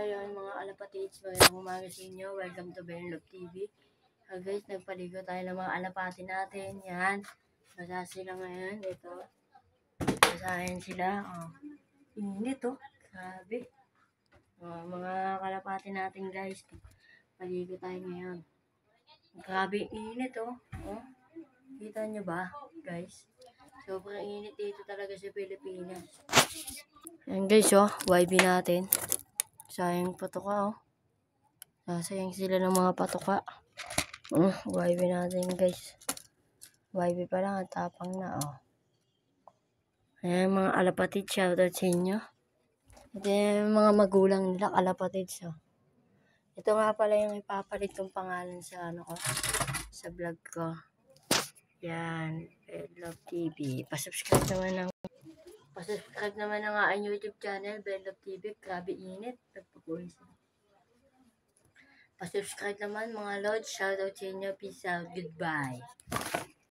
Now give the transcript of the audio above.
Ayun mga alapatids, magandang umaga sa inyo. Welcome to Benlove TV. Guys, nagpaligo tayo ng mga alapati natin. Yan. Basa sila ngayon. Ito. Basahin sila. Oh. Init oh. Grabe. Mga kalapati natin guys. Paligo tayo ngayon. Grabe init oh. Oh. Kita nyo ba guys? Sobrang init dito talaga sa Pilipinas. Ayan guys oh. YB natin. Sayang patuka oh. Sayang sila ng mga patuka. YB natin guys. YB pa lang at tapang na oh. Ayan mga alapatid, shoutout sa inyo. Ito yung mga magulang nila, alapatid oh. Ito nga pala yung ipapalit kong pangalan sa ano ko, sa vlog ko. Yan, Benlove TV. Pasubscribe naman ng aking YouTube channel, Benlove TV. Grabe init. Nagpapulis. Pasubscribe naman mga lords. Shoutout sa inyo. Peace out. Goodbye.